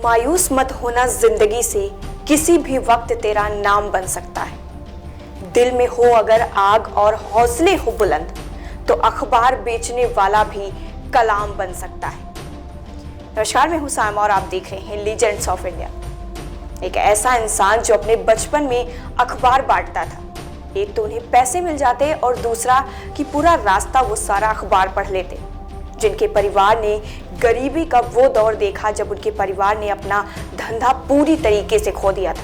मायूस मत होना, जिंदगी से किसी भी वक्त तेरा नाम बन सकता है। दिल में हो अगर आग और हौसले हो बुलंद, तो अखबार बेचने वाला भी कलाम बन सकता है। नमस्कार, मैं हूं सायमा और आप देख रहे हैं लीजेंड्स ऑफ इंडिया। एक ऐसा इंसान जो अपने बचपन में अखबार बांटता था। एक तो उन्हें पैसे मिल जाते और दूसरा कि पूरा रास्ता वो सारा अखबार पढ़ लेते। जिनके परिवार ने गरीबी का वो दौर देखा जब उनके परिवार ने अपना धंधा पूरी तरीके से खो दिया था,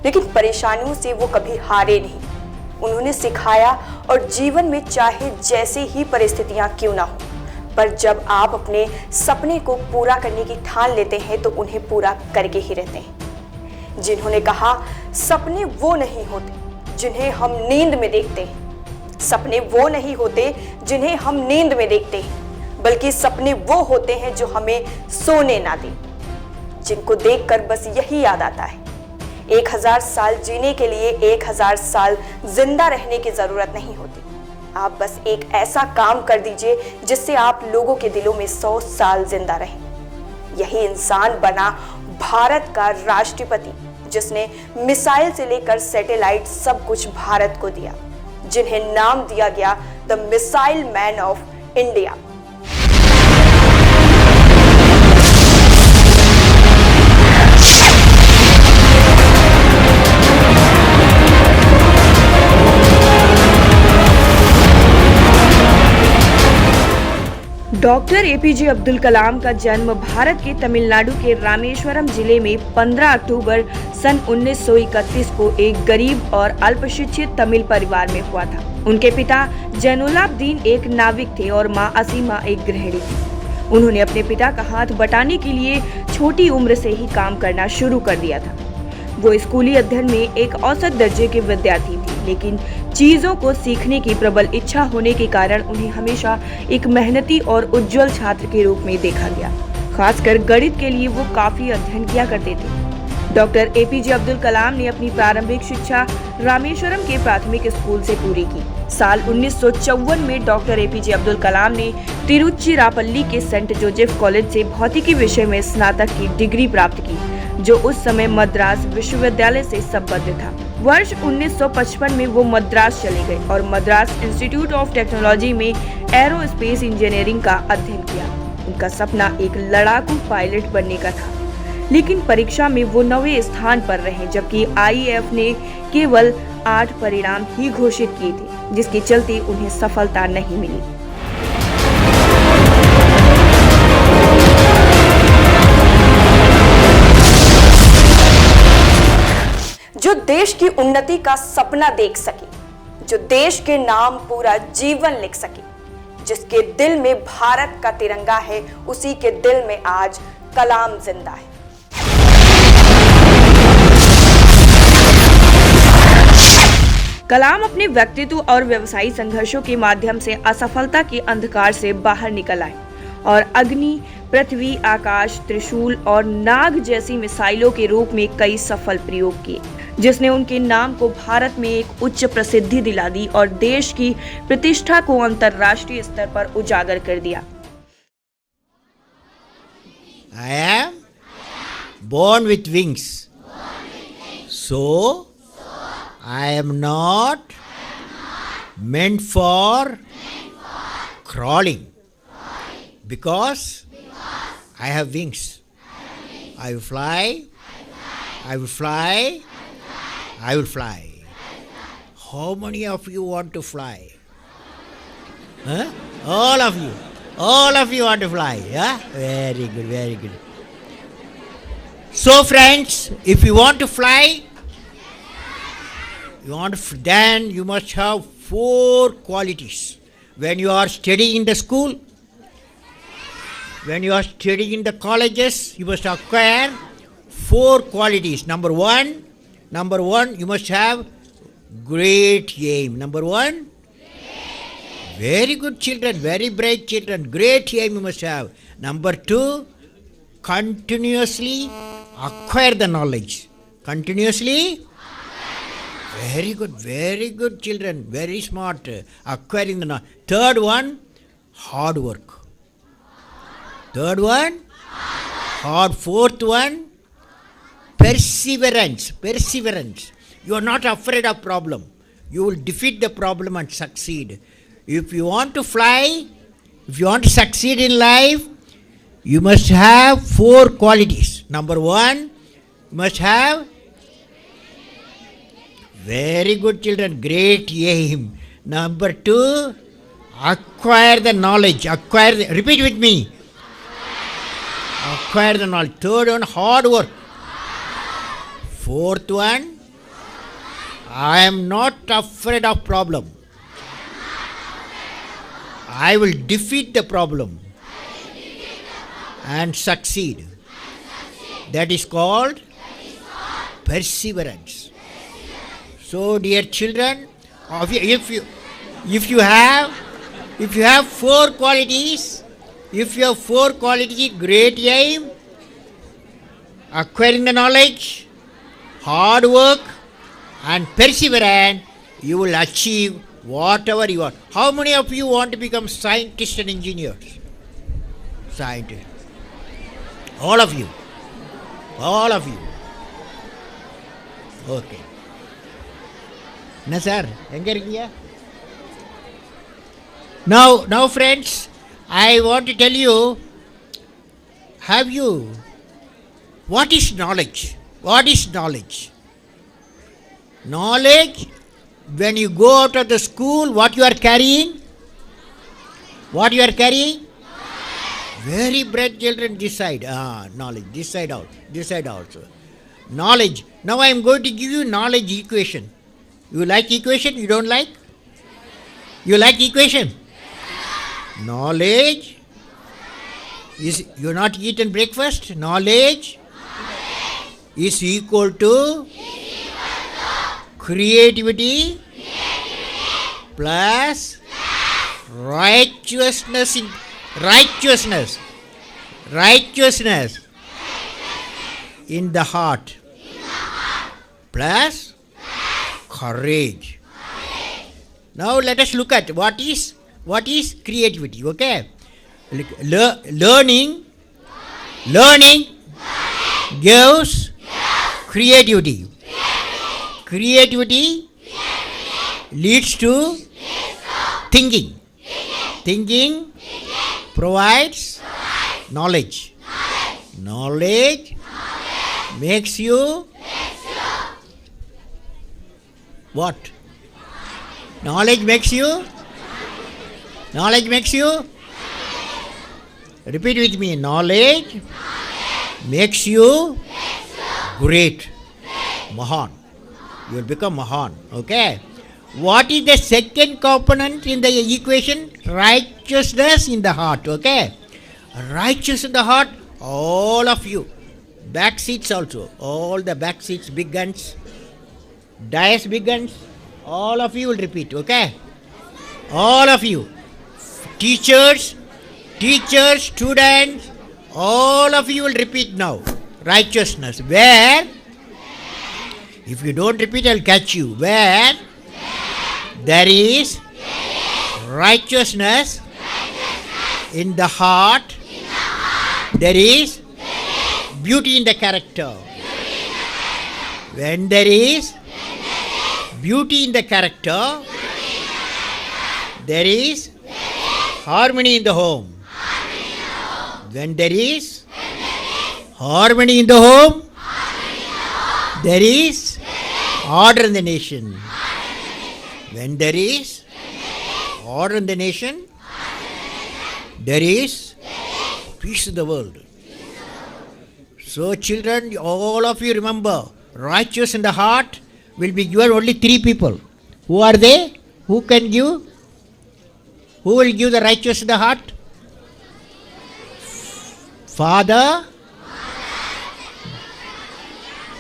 लेकिन परेशानियों से वो कभी हारे नहीं। उन्होंने सिखाया और जीवन में चाहे जैसे ही परिस्थितियां क्यों ना हो, पर जब आप अपने सपने को पूरा करने की ठान लेते हैं तो उन्हें पूरा करके ही रहते हैं। जिन्होंने कहा सपने वो नहीं होते जिन्हें हम नींद में देखते हैं, सपने वो नहीं होते जिन्हें हम नींद में देखते हैं, बल्कि सपने वो होते हैं जो हमें सोने ना दें, जिनको देखकर बस यही याद आता है 1000 साल जीने के लिए 1000 साल जिंदा रहने की जरूरत नहीं होती। आप बस एक ऐसा काम कर दीजिए जिससे आप लोगों के दिलों में 100 साल जिंदा रहें। यही इंसान बना भारत का राष्ट्रपति, जिसने मिसाइल से लेकर सैटेलाइट सब कुछ भारत को दिया, जिन्हें नाम दिया गया the missile man of India. Doctor APJ Abdul Kalam का जन्म भारत के तमिलनाडु के रामेश्वरम जिले में 15 अक्टूबर सन 1931 को एक गरीब और अल्पशिक्षित तमिल परिवार में हुआ था। उनके पिता जैनुलाब्दीन एक नाविक थे और मां असीमा एक गृहिणी थी। उन्होंने अपने पिता का हाथ बटाने के लिए छोटी उम्र से ही काम करना शुरू कर दिया था। वो स्कूली अध्ययन में एक औसत दर्जे के विद्यार्थी थे, लेकिन चीजों को सीखने की प्रबल इच्छा होने के कारण उन्हें हमेशा एक मेहनती और उज्जवल छात्र के रूप में देखा गया। खासकर गणित के लिए वो काफी अध्ययन किया करते थे। डॉक्टर एपीजे अब्दुल कलाम ने अपनी प्रारंभिक शिक्षा रामेश्वरम के प्राथमिक स्कूल से पूरी की। साल 1954 में डॉक्टर एपीजे अब्दुल कलाम ने तिरुचिरापल्ली के सेंट जोसेफ कॉलेज से भौतिकी विषय में स्नातक की डिग्री प्राप्त की, जो उस समय मद्रास विश्वविद्यालय से संबद्ध था। वर्ष 1955 में वो मद्रास चले गए और मद्रास इंस्टीट्यूट ऑफ टेक्नोलॉजी में एरोस्पेस इंजीनियरिंग का अध्ययन किया। उनका सपना एक लड़ाकू पायलट बनने का था, लेकिन परीक्षा में वो 9वें स्थान पर रहे, जबकि आईएएफ ने केवल 8 परिणाम ही घोषित किए थे, जिसके चलते उन्हें सफलता नहीं मिली। जो देश की उन्नति का सपना देख सके, जो देश के नाम पूरा जीवन लिख सके, जिसके दिल में भारत का तिरंगा है, उसी के दिल में आज कलाम जिंदा है। कलाम अपने व्यक्तित्व और व्यवसायी संघर्षों के माध्यम से असफलता के अंधकार से बाहर निकल आए और अग्नि, पृथ्वी, आकाश, त्रिशूल और नाग जैसी मिसाइलों के रूप में कई सफल प्रयोग किए, जिसने उनके नाम को भारत में एक उच्च प्रसिद्धि दिला दी और देश की प्रतिष्ठा को अंतर्राष्ट्रीय स्तर पर उजागर कर दिया। I am born with wings. So I am not meant for crawling because I have wings. I will fly. I will fly. I will fly. How many of you want to fly? Huh? All of you. All of you want to fly. Yeah? Very good, very good. So friends, if you want to fly, then you must have 4 qualities. When you are studying in the school, when you are studying in the colleges, you must acquire 4 qualities. Number one, you must have great aim. Number 1, very good children, very bright children, great aim you must have. Number 2, continuously acquire the knowledge. Continuously, very good children, very smart, acquiring the knowledge. Third one, hard work. Third one, Or fourth one, perseverance. Perseverance. You are not afraid of problem. You will defeat the problem and succeed. If you want to fly, if you want to succeed in life, you must have 4 qualities. Number 1, you must have very good children, great aim. Number 2, acquire the knowledge. Repeat with me. Acquire the knowledge. Third one, hard work. Fourth one, I am not afraid of problem. I will defeat the problem and succeed. That is called perseverance. So, dear children, if you have 4 qualities, great aim, acquiring the knowledge, hard work, and perseverance, you will achieve whatever you want. How many of you want to become scientists and engineers? Scientists. All of you. All of you. Okay. Na sir, enga irukkiya? Now friends, I want to tell you, what is knowledge? What is knowledge? Knowledge, when you go out of the school, what you are carrying? What you are carrying? Very bright children this side. Knowledge. This side out. This side also. Knowledge. Now I am going to give you knowledge equation. You like equation? You don't like? You like equation? Knowledge is, you not eaten breakfast? Knowledge is equal to creativity plus righteousness in the heart plus courage. Now let us look at what is creativity. Okay, learning gives creativity. Creativity leads to thinking. Thinking provides knowledge. Knowledge makes you what? Knowledge makes you? Repeat with me. Knowledge makes you great. Mahan. You will become Mahan. Okay. What is the second component in the equation? Righteousness in the heart. Okay. Righteous in the heart. All of you. Back seats also. All the back seats, big guns. Dice big guns. All of you will repeat. Okay. All of you. Teachers, students, all of you will repeat now. Righteousness. Where? If you don't repeat, I'll catch you. Where there is righteousness in the heart, there is beauty in the character. When there is beauty in the character, there is harmony in the home. When there is harmony in the home, there is order in the nation. When there is order in the nation, there is peace in the world. So children, all of you remember, righteous in the heart will be given only 3 people. Who are they? Who can give? Who will give the righteous in the heart? Father,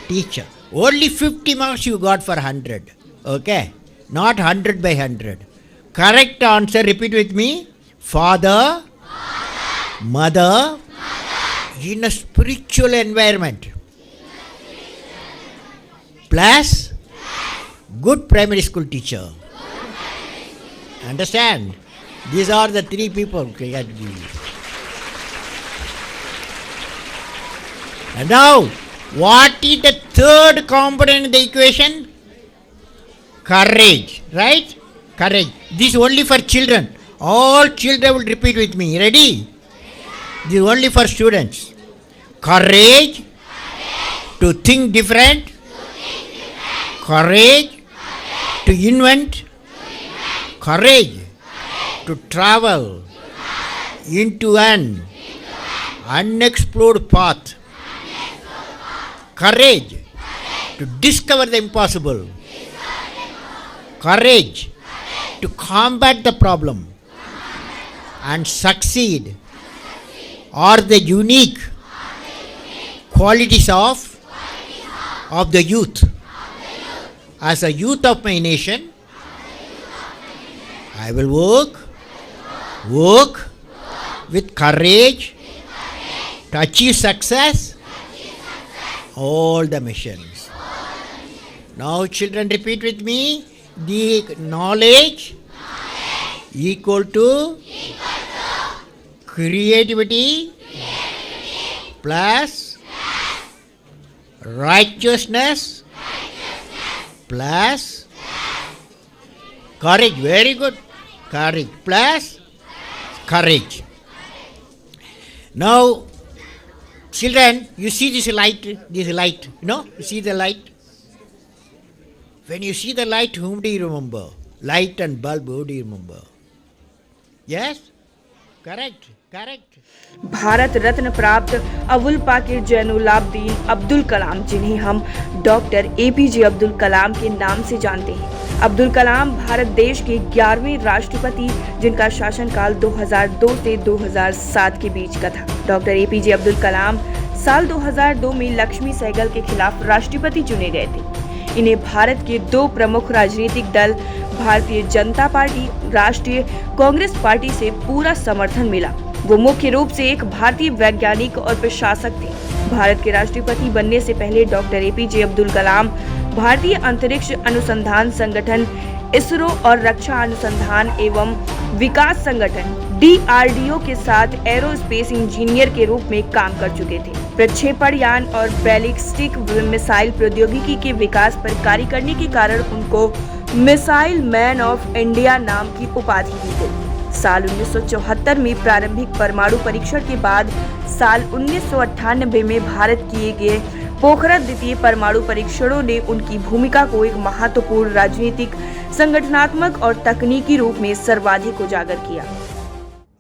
teacher. Only 50 marks you got for 100. Okay? Not 100 by 100. Correct answer, repeat with me. Father, mother, in a spiritual environment. Plus, good primary school teacher. Understand? These are the 3 people. And now, what is the third component in the equation? Courage, right? Courage. This is only for children. All children will repeat with me. Ready? This is only for students. Courage to think different. Courage to invent. Courage to travel into an unexplored path. Courage to discover the impossible. Courage to combat the problem and succeed are the unique qualities of the youth. As a youth of my nation, I will work with courage to achieve success all the missions. Now children, repeat with me. The knowledge equal to creativity plus righteousness plus courage. Very good. Courage plus courage. Now, children, you see this light, you see the light? When you see the light, whom do you remember? Light and bulb, who do you remember? Yes? Correct. Bharat Ratna प्राप्त अबुल पाकिर जैनुलाब्दीन अब्दुल कलाम, जिन्हें हम doctor APJ Abdul कलाम के नाम से जानते हैं। अब्दुल कलाम भारत देश के 11वें राष्ट्रपति, जिनका शासनकाल 2002 से 2007 के बीच का था। डॉक्टर एपीजे अब्दुल कलाम साल 2002 में लक्ष्मी सहगल के खिलाफ राष्ट्रपति चुने गए थे। इन्हें भारत के दो प्रमुख राजनीतिक दल भारतीय जनता पार्टी, राष्ट्रीय कांग्रेस पार्टी से पूरा समर्थन मिला। वो मुख्य रूप से एक भारतीय वैज्ञानिक और प्रशासक थे। भारत के राष्ट्रपति बनने से पहले डॉक्टर एपीजे अब्दुल कलाम भारतीय अंतरिक्ष अनुसंधान संगठन इसरो और रक्षा अनुसंधान एवं विकास संगठन DRDO के साथ एरोस्पेस इंजीनियर के रूप में काम कर चुके थे। प्रक्षेपण यान और बैलिस्टिक मिसाइल प्रौद्योगिकी के विकास पर कार्य करने के कारण उनको मिसाइल मैन ऑफ इंडिया नाम की उपाधि दी गई। साल 1974 में प्रारंभिक परमाणु परीक्षण के बाद साल 1998 में भारत किए गए पोखरण द्वितीय परमाणु परीक्षणों ने उनकी भूमिका को एक महत्वपूर्ण राजनीतिक, संगठनात्मक और तकनीकी रूप में सर्वाधिक उजागर किया।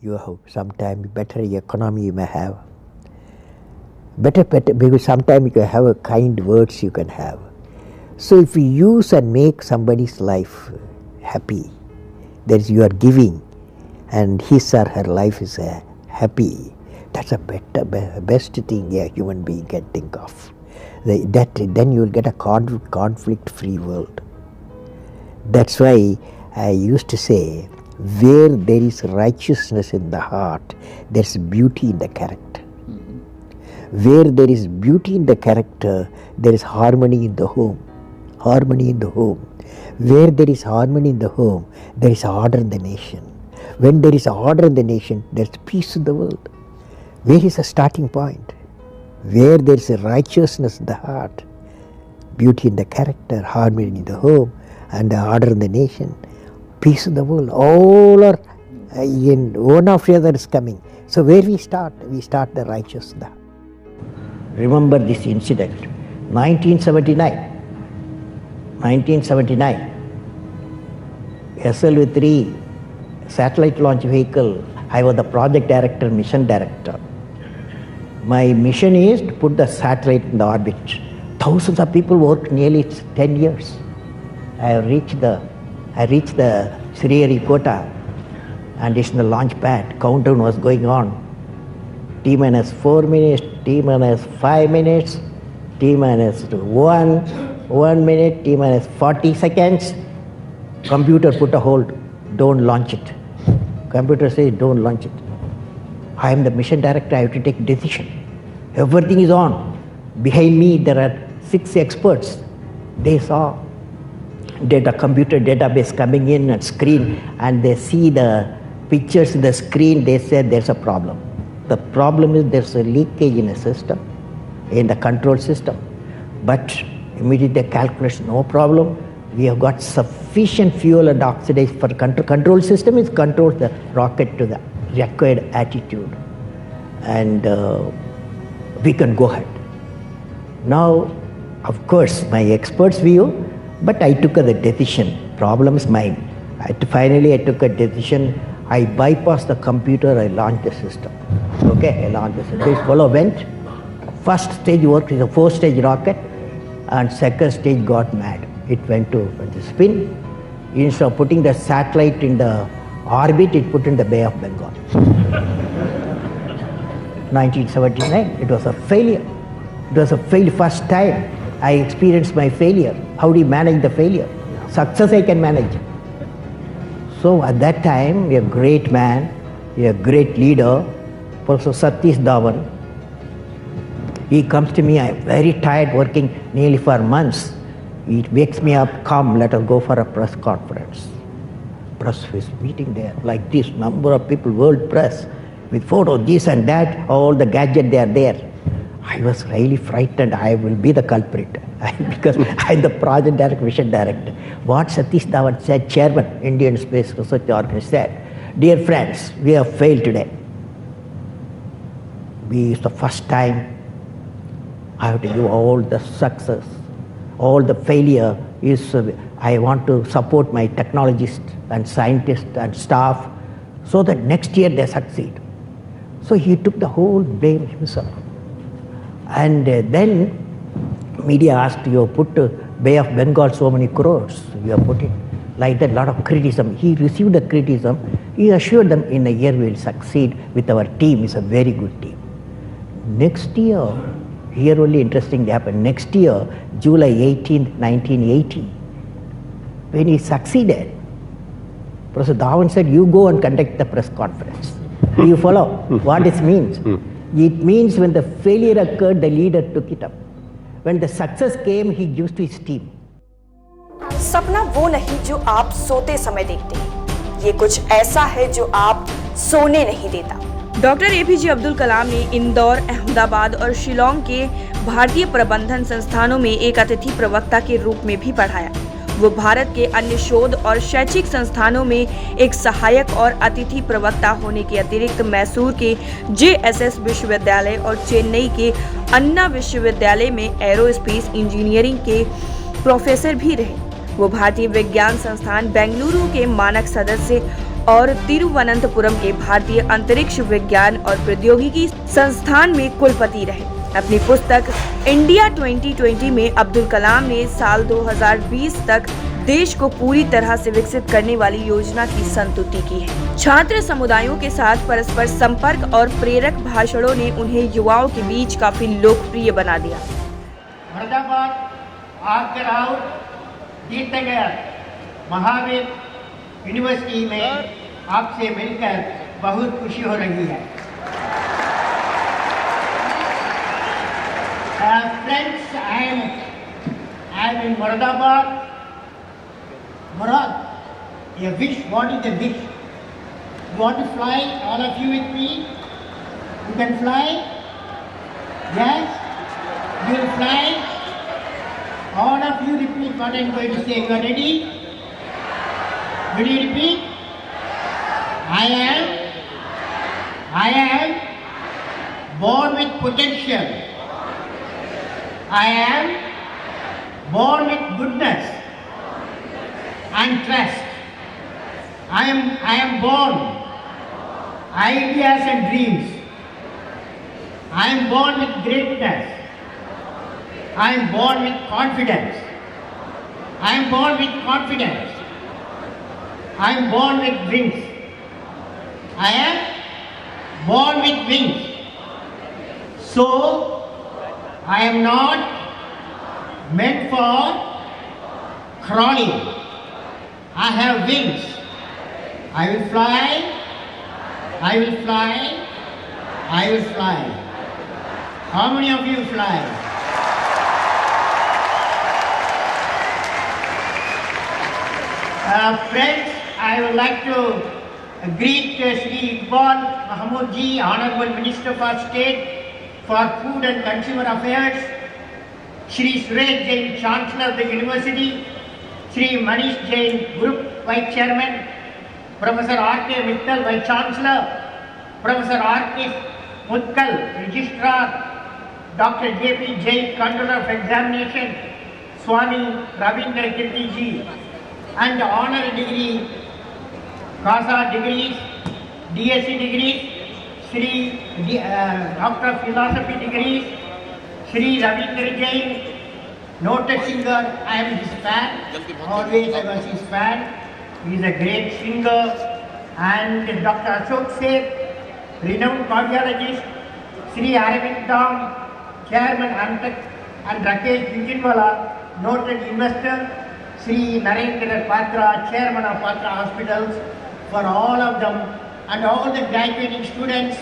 You have sometimes better economy you may have. Better, because sometimes you have a kind words you can have. So if you use and make somebody's life happy, that is you are giving, and his or her life is happy, that's a best thing a human being can think of. Then you will get a conflict-free world. That's why I used to say, where there is righteousness in the heart, there is beauty in the character. Where there is beauty in the character, there is harmony in the home. Harmony in the home. Where there is harmony in the home, there is order in the nation. When there is order in the nation, there is peace in the world. Where is the starting point? Where there is a righteousness in the heart, beauty in the character, harmony in the home, and the order in the nation, peace in the world, all are in one after the other is coming. So where we start? We start the righteousness. Remember this incident, 1979, SLV-3 satellite launch vehicle, I was the project director, mission director. My mission is to put the satellite in the orbit. Thousands of people worked nearly 10 years. I reached the Sriharikota and it's in the launch pad. Countdown was going on. T-minus 4 minutes, T-minus 5 minutes, T-minus 1 minute, T-minus 40 seconds. Computer put a hold, don't launch it. Computer says don't launch it. I am the mission director, I have to take decision. Everything is on. Behind me there are 6 experts. They saw computer database coming in and screen, and they see the pictures in the screen. They said there's a problem. The problem is there's a leakage in a system. in the control system. But immediately calculation, no problem. We have got sufficient fuel and oxidation for control. Control system is control the rocket to the required attitude, and we can go ahead. Now, of course, my expert's view, but I took the decision. Problem is mine. Finally, I took a decision. I bypassed the computer. I launched the system. Okay, I launched the system. This fellow went. First stage worked is a 4-stage rocket, and second stage got mad. It went to the spin. Instead of putting the satellite in the orbit, it put in the Bay of Bengal. 1979, it was a failure. It was a failure. First time I experienced my failure. How do you manage the failure? Success I can manage. So at that time, a great man, a great leader, Professor Satish Dhawan, he comes to me, I'm very tired working nearly for months. He wakes me up, come, let us go for a press conference. Press is meeting there, like this, number of people, world press, with photos, this and that, all the gadgets, they are there. I was really frightened, I will be the culprit, because I'm the project director, mission director. What Satish Dhawan said, chairman, Indian Space Research Organization, said, dear friends, we have failed today. It's the first time I have to give all the success, all the failure is, I want to support my technologists and scientists and staff so that next year they succeed. So he took the whole blame himself. And then media asked, you put Bay of Bengal so many crores, you have put it. Like that, lot of criticism. He received the criticism. He assured them in a year we will succeed with our team. It's a very good team. Next year, here only interesting happened. Next year, July 18th, 1980, when he succeeded, Professor Dhawan said, you go and conduct the press conference. Do you follow what it means? It means when the failure occurred, the leader took it up. When the success came, he gives to his team. सपना वो नहीं जो आप सोते समय देखते हैं, ये कुछ ऐसा है जो आप सोने नहीं देता। डॉक्टर एपीजे अब्दुल कलाम ने इंदौर, अहमदाबाद और शिलोंग के भारतीय प्रबंधन संस्थानों में एक अतिथि प्रवक्ता के रूप में भी पढ़ाया। वो भारत के अन्य शोध और शैक्षिक संस्थानों में एक सहायक और अतिथि प्रवक्ता होने के अतिरिक्त मैसूर के JSS विश्वविद्यालय और चेन्नई के अन्ना विश्वविद्यालय में एरोस्पेस इंजीनियरिंग के प्रोफेसर भी रहे। वो भारतीय विज्ञान संस्थान बेंगलुरु के मानक सदस्य और तिरुवनंतपुरम के भारतीय अंतरिक्ष विज्ञान और प्रौद्योगिकी संस्थान में कुलपति रहे। अपनी पुस्तक इंडिया 2020 में अब्दुल कलाम ने साल 2020 तक देश को पूरी तरह से विकसित करने वाली योजना की संस्तुति की है। छात्र समुदायों के साथ परस्पर संपर्क और प्रेरक भाषणों ने उन्हें युवाओं के बीच काफी लोकप्रिय बना दिया। महावीर यूनिवर्सिटी में आपसे मिलकर बहुत खुशी हो रही है। Friends, I am in Moradabad. Murad, a wish. What is the wish? You want to fly? All of you with me? You can fly? Yes? You will fly? All of you repeat what I am going to say. You are ready? Will you repeat? I am born with potential. I am born with goodness and trust. I am born ideas and dreams. I am born with greatness. I am born with confidence. I am born with confidence. I am born with wings. I am born with wings. So, I am not meant for crawling. I have wings. I will fly. I will fly. I will fly. How many of you fly? Friends, I would like to greet Shri Iqbal Mahmood Ji, Honorable Minister for State, for Food and Consumer Affairs, Shri Suresh Jain, Chancellor of the University, Shri Manish Jain, Group Vice Chairman, Professor R.K. Mittal, Vice Chancellor, Professor R.K. Mutkal, Registrar, Dr. J.P. Jain, Controller of Examination, Swami Ravindra Kirti ji, and honor degree, CASA degrees, DSc degrees, Doctor of Philosophy degrees, Shri Ravindra Jain, noted singer. I am his fan. Always I was his fan. He is a great singer. And Dr. Ashok Seth, renowned cardiologist, Shri Aravind Dham, Chairman Antak and Rakesh Vijayawala, noted investor, Shri Narendra Patra, Chairman of Patra Hospitals, for all of them, and all the graduating students,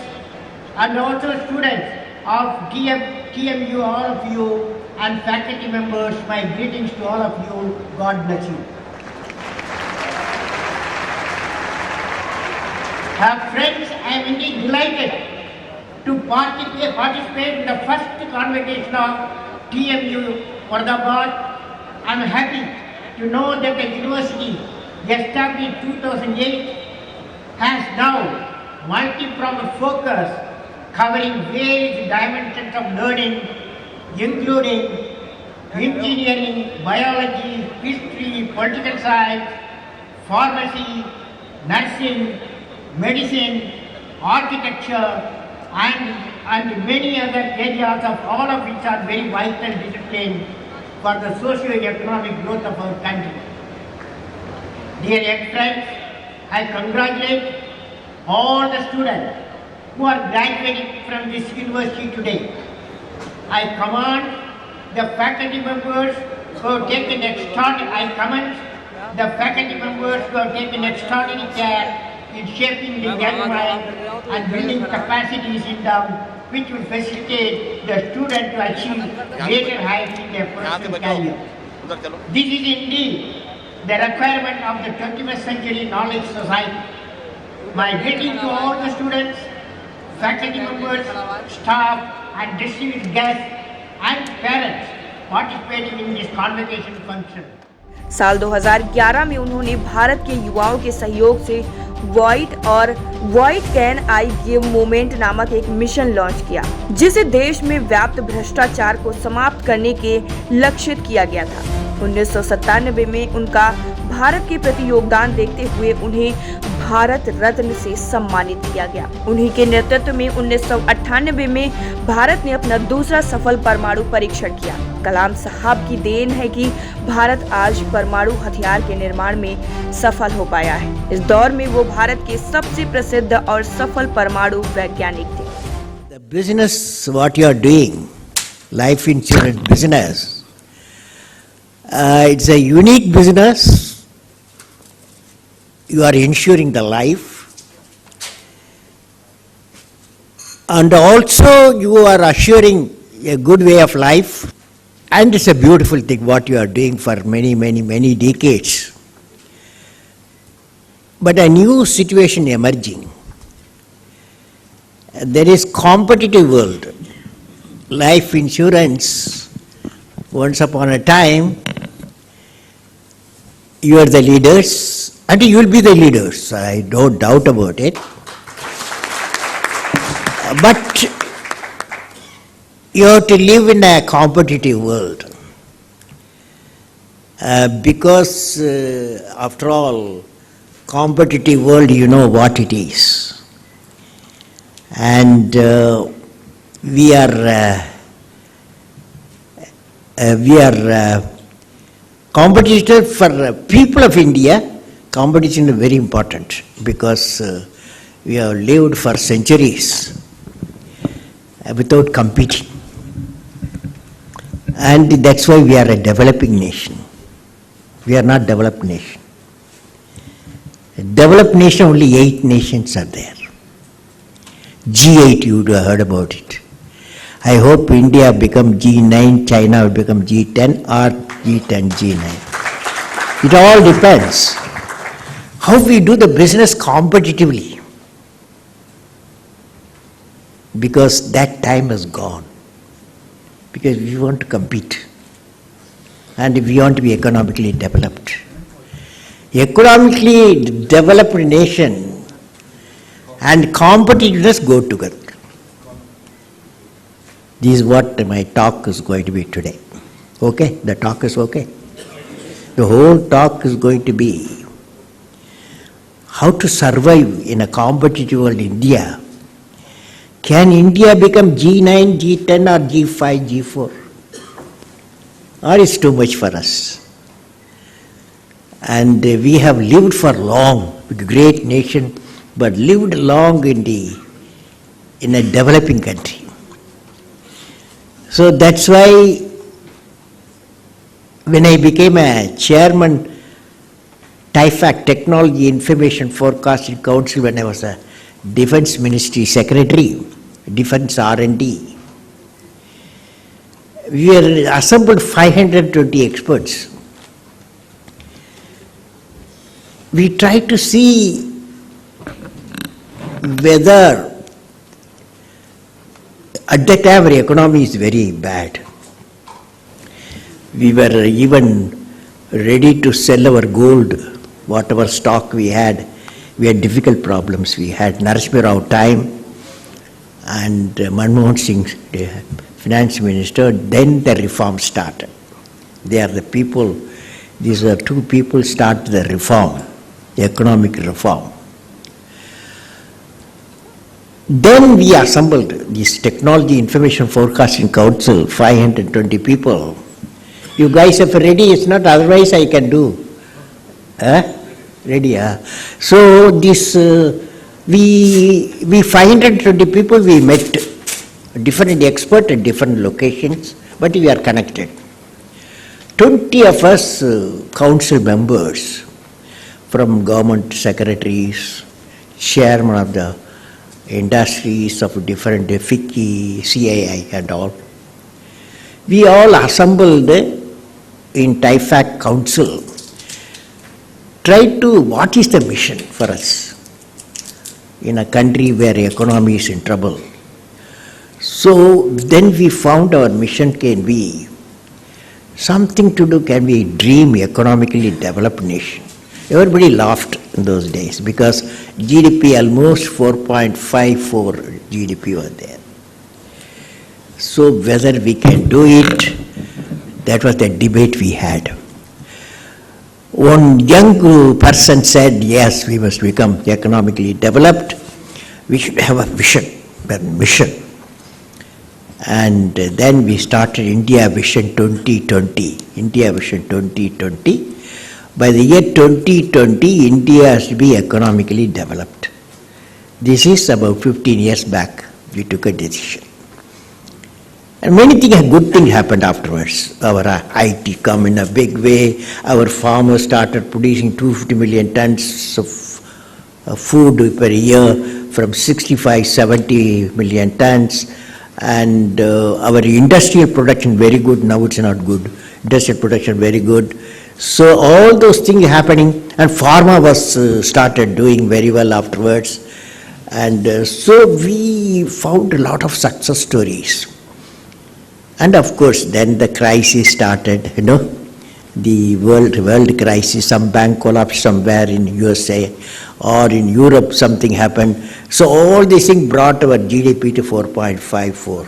and also students of TMU, all of you, and faculty members, my greetings to all of you. God bless you. Friends, I am indeed delighted to participate in the first convocation of TMU Ahmedabad. I am happy to know that the university, established in 2008, has now multi-pronged focus covering various dimensions of learning, including engineering, biology, history, political science, pharmacy, nursing, medicine, architecture, and many other areas, of all of which are very vital disciplines for the socio-economic growth of our country. Dear young friends, I congratulate all the students who are graduating from this university today. I commend the faculty members who have taken extraordinary care in shaping the young mind and building capacities in them, which will facilitate the student to achieve greater heights in their personal career. This is indeed the requirement of the 21st century knowledge society. My greeting to all the students, faculty members, staff, and distinguished guests and parents participating in this convocation function. साल 2011 में उन्होंने भारत के युवाओं के सहयोग से void can I give movement नामक एक मिशन लॉन्च किया, जिसे देश में व्याप्त भ्रष्टाचार को समाप्त करने के लक्षित किया गया था। 1997 में उनका भारत के प्रति योगदान देखते हुए उन्हें भारत रत्न से सम्मानित किया गया। उन्हीं के नेतृत्व में 1998 में भारत ने अपना दूसरा सफल परमाणु परीक्षण किया। कलाम साहब की देन है कि भारत आज परमाणु हथियार के निर्माण में सफल हो पाया है। इस दौर में वो भारत के सबसे प्रसिद्ध और सफल परमाणु वैज्ञानिक थे। The business what you are doing, life insurance business, it's a unique business. You are insuring the life, and also you are assuring a good way of life, and it's a beautiful thing what you are doing for many decades. But a new situation emerging. There is competitive world. Life insurance, once upon a time, you are the leaders, and you will be the leaders, I don't doubt about it. But you have to live in a competitive world. Because after all, competitive world, you know what it is. And we are competitors for people of India. Competition is very important because we have lived for centuries without competing. And that's why we are a developing nation. We are not developed nation. A developed nation, only 8 nations are there. G8, you would have heard about it. I hope India become G9, China will become G10 or G10, G9. It all depends how we do the business competitively. because that time is gone. Because we want to compete and we want to be economically developed. Economically developed nation and competitiveness go together. This is what my talk is going to be today. Okay? The talk is okay? The whole talk is going to be how to survive in a competitive world India. Can India become G9, G10 or G5, G4? Or it's too much for us? And we have lived for long, with a great nation, but lived long in a developing country. So that's why when I became a chairman, TIFAC, Technology Information Forecasting Council, when I was a Defense Ministry Secretary, Defense R&D, we were assembled 520 experts. We tried to see whether at that time our economy is very bad. We were even ready to sell our gold, whatever stock we had. We had difficult problems. We had Narasimha Rao time and Manmohan Singh, the finance minister. Then the reform started. They are the people, these are two people started the reform, the economic reform. Then we assembled this Technology Information Forecasting Council, 520 people. You guys are ready? It's not, otherwise I can do. Ready? So this, we 520 people, we met different experts at different locations, but we are connected. 20 of us council members, from government secretaries, chairman of the industries of different FICCI, CII and all. We all assembled in TIFAC Council, tried to, what is the mission for us in a country where economy is in trouble. So then we found our mission can be something to do, can be dream economically developed nation. Everybody laughed in those days because GDP almost 4.54 GDP was there. So whether we can do it, that was the debate we had. One young person said, yes, we must become economically developed. We should have a vision, a mission. And then we started India Vision 2020. India Vision 2020. By the year 2020, India has to be economically developed. This is about 15 years back, we took a decision. And many things, good things happened afterwards. Our IT come in a big way. Our farmers started producing 250 million tons of food per year from 65, 70 million tons. And our industrial production very good, now it's not good. Industrial production very good. So all those things happening, and pharma was started doing very well afterwards. And so we found a lot of success stories. And of course, then the crisis started, the world crisis, some bank collapsed somewhere in USA or in Europe, something happened. So all these things brought our GDP to 4.54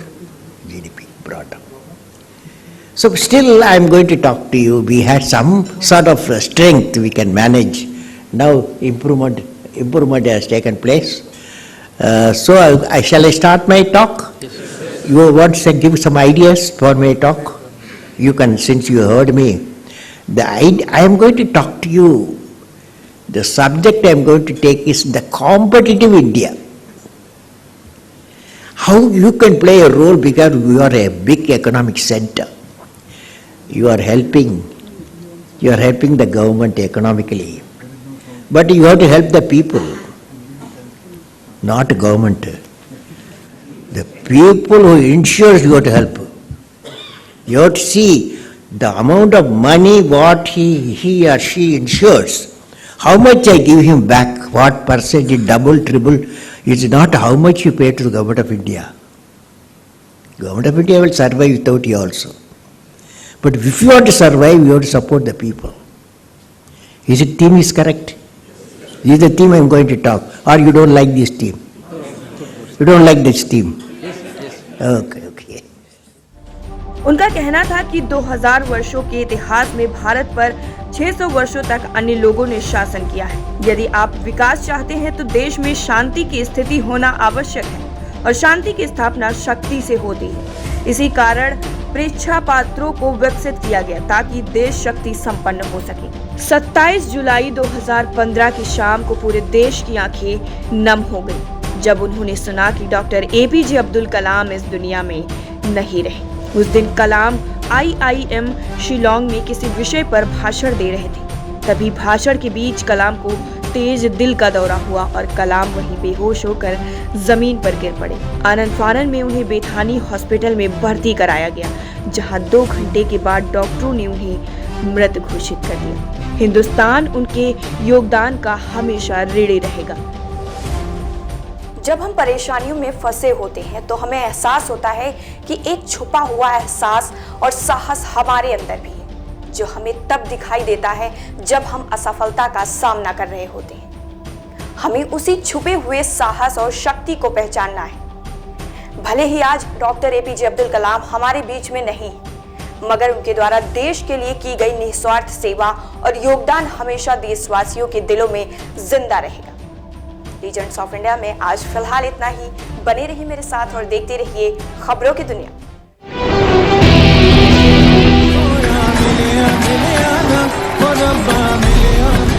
GDP brought up. So still I am going to talk to you. We had some sort of strength we can manage. Now improvement has taken place. So shall I start my talk? You want to give some ideas for my talk? You can, since you heard me. I am going to talk to you. The subject I am going to take is the competitive India. How you can play a role because you are a big economic center. You are helping the government economically. But you have to help the people, not government. The people who insures you have to help. You have to see the amount of money what he or she insures. How much I give him back, what percentage, double, triple, is not how much you pay to the government of India. Government of India will survive without you also. But if you want to survive, you have to support the people. Is it theme is correct? This is the theme I am going to talk. Or you don't like this theme? You don't like this theme? Okay, okay. उनका कहना था कि 2000 वर्षों के इतिहास में भारत पर 600 वर्षों तक अन्य लोगों ने शासन किया है। यदि आप विकास चाहते हैं तो देश में शांति की स्थिति होना आवश्यक है और शांति की स्थापना शक्ति से होती है। इसी कारण परीक्षा पात्रों को विकसित किया गया ताकि देश शक्ति संपन्न हो सके। 27 जुलाई 2015 की शाम को पूरे देश की आंखें नम हो गई जब उन्होंने सुना कि डॉक्टर एपीजे अब्दुल कलाम इस दुनिया में नहीं रहे। उस दिन कलाम IIM शिलोंग में किसी विषय पर भाषण दे रहे थे। तभी भाषण के बीच कलाम को तेज दिल का दौरा हुआ और कलाम वहीं बेहोश होकर जमीन पर गिर पड़े। आनंद फानन में उन्हें बेथानी हॉस्पिटल में भर्ती कराया गया, जहां 2 घंटे के बाद डॉक्टरों ने उन्हें मृत घोषित कर दिया। हिंदुस्तान उनके योगदान का हमेशा ऋणी रहेगा। जब हम परेशानियों में फंसे होते हैं तो हमें एहसास होता है कि एक छुपा हुआ एहसास और साहस हमारे अंदर भी है, जो हमें तब दिखाई देता है जब हम असफलता का सामना कर रहे होते हैं। हमें उसी छुपे हुए साहस और शक्ति को पहचानना है। भले ही आज डॉक्टर एपीजे अब्दुल कलाम हमारे बीच में नहीं, मगर उनके द्वारा देश के लिए की गई निस्वार्थ सेवा और योगदान हमेशा देशवासियों के दिलों में जिंदा रहेगा। लीजेंड्स ऑफ इंडिया में आज फिलहाल इतना ही। बने रहिए मेरे साथ और देखते रहिए खबरों की दुनिया। मिले आना, मिले आना, ओ रब्बा मिले आना।